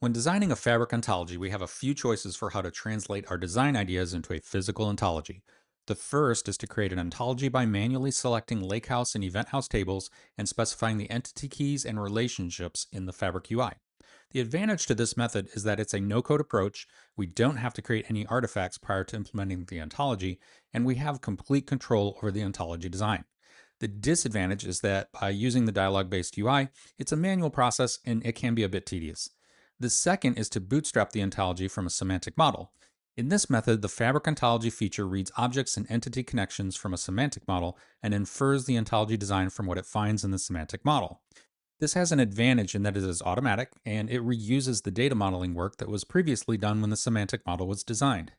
When designing a Fabric ontology, we have a few choices for how to translate our design ideas into a physical ontology. The first is to create an ontology by manually selecting lakehouse and event house tables and specifying the entity keys and relationships in the Fabric UI. The advantage to this method is that it's a no-code approach. We don't have to create any artifacts prior to implementing the ontology, and we have complete control over the ontology design. The disadvantage is that by using the dialog-based UI, it's a manual process and it can be a bit tedious. The second is to bootstrap the ontology from a semantic model. In this method, the Fabric ontology feature reads objects and entity connections from a semantic model and infers the ontology design from what it finds in the semantic model. This has an advantage in that it is automatic and it reuses the data modeling work that was previously done when the semantic model was designed.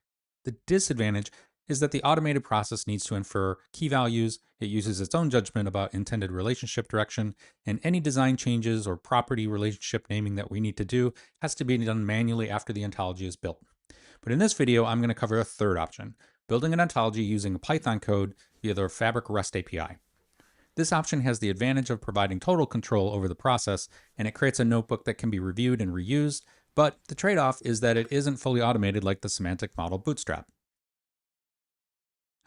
The disadvantage is that the automated process needs to infer key values, it uses its own judgment about intended relationship direction, and any design changes or property relationship naming that we need to do has to be done manually after the ontology is built. But in this video, I'm going to cover a third option, building an ontology using Python code via the Fabric REST API. This option has the advantage of providing total control over the process, and it creates a notebook that can be reviewed and reused, but the trade-off is that it isn't fully automated like the semantic model Bootstrap.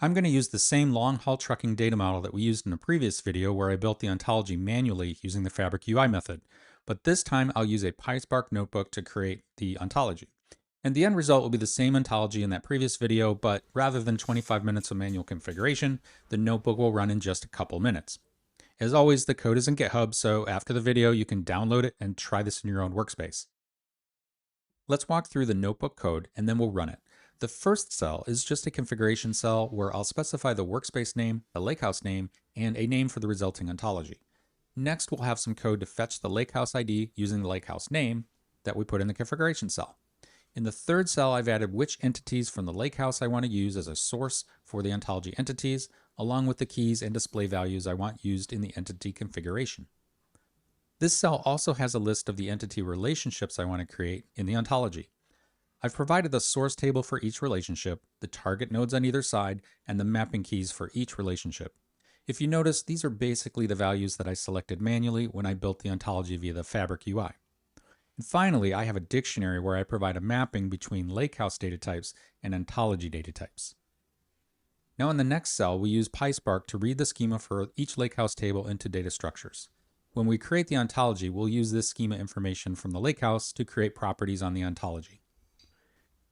I'm going to use the same long-haul trucking data model that we used in a previous video where I built the ontology manually using the Fabric UI method, but this time I'll use a PySpark notebook to create the ontology. And the end result will be the same ontology in that previous video, but rather than 25 minutes of manual configuration, the notebook will run in just a couple minutes. As always, the code is in GitHub, so after the video, you can download it and try this in your own workspace. Let's walk through the notebook code and then we'll run it. The first cell is just a configuration cell where I'll specify the workspace name, the lakehouse name, and a name for the resulting ontology. Next, we'll have some code to fetch the lakehouse ID using the lakehouse name that we put in the configuration cell. In the third cell, I've added which entities from the lakehouse I want to use as a source for the ontology entities, along with the keys and display values I want used in the entity configuration. This cell also has a list of the entity relationships I want to create in the ontology. I've provided the source table for each relationship, the target nodes on either side, and the mapping keys for each relationship. If you notice, these are basically the values that I selected manually when I built the ontology via the Fabric UI. And finally, I have a dictionary where I provide a mapping between lakehouse data types and ontology data types. Now in the next cell, we use PySpark to read the schema for each lakehouse table into data structures. When we create the ontology, we'll use this schema information from the lakehouse to create properties on the ontology.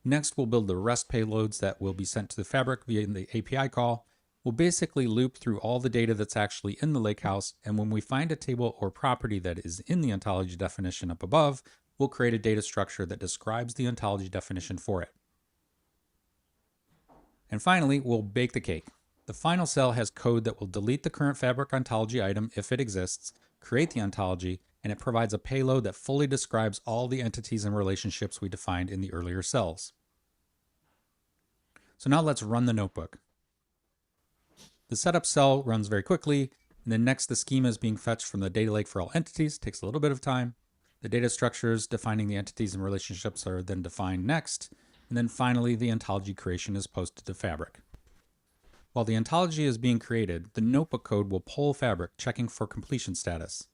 Next, we'll build the REST payloads that will be sent to the Fabric via the API call. We'll basically loop through all the data that's actually in the lakehouse, and when we find a table or property that is in the ontology definition up above, we'll create a data structure that describes the ontology definition for it. And finally, we'll bake the cake. The final cell has code that will delete the current Fabric ontology item if it exists, create the ontology, and it provides a payload that fully describes all the entities and relationships we defined in the earlier cells. So now let's run the notebook. The setup cell runs very quickly, and then next the schema is being fetched from the data lake for all entities, takes a little bit of time. The data structures defining the entities and relationships are then defined next, and then finally the ontology creation is posted to Fabric. While the ontology is being created, the notebook code will poll Fabric, checking for completion status.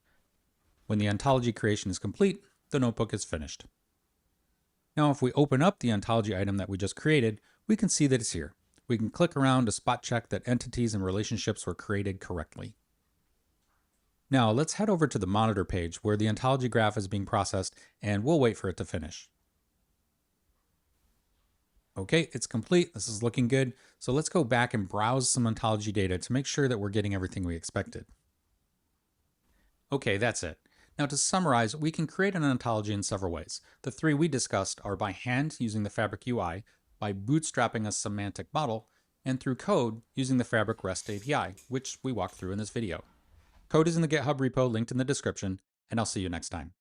When the ontology creation is complete, the notebook is finished. Now if we open up the ontology item that we just created, we can see that it's here. We can click around to spot check that entities and relationships were created correctly. Now let's head over to the monitor page where the ontology graph is being processed, and we'll wait for it to finish. Okay, it's complete. This is looking good. So let's go back and browse some ontology data to make sure that we're getting everything we expected. Okay, that's it. Now to summarize, we can create an ontology in several ways. The three we discussed are by hand using the Fabric UI, by bootstrapping a semantic model, and through code using the Fabric REST API, which we walked through in this video. Code is in the GitHub repo linked in the description, and I'll see you next time.